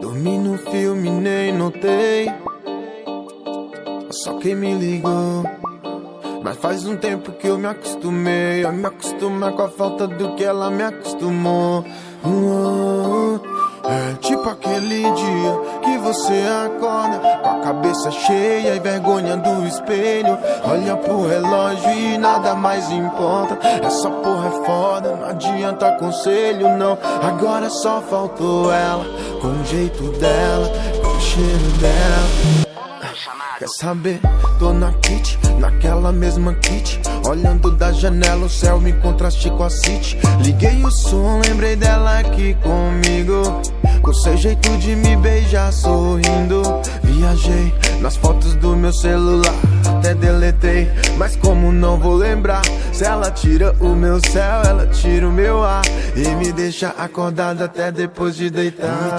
Dormi no filme, nem notei. Só quem me ligou. Mas faz um tempo que eu me acostumei a me acostumar com a falta do que ela me acostumou. É tipo aquele dia que você acorda com a cabeça cheia e vergonha do espelho. Olha pro relógio e nada mais importa. Essa porra é foda, não adianta conselho não. Agora só faltou ela, com o jeito dela, com o cheiro dela. Quer saber? Tô na kit, naquela mesma kit. Olhando da janela o céu me contraste com a city. Liguei o som, lembrei dela aqui comigo, com seu jeito de me beijar sorrindo. Viajei nas fotos do meu celular, até deletei, mas como não vou lembrar? Se ela tira o meu céu, ela tira o meu ar e me deixa acordado até depois de deitar.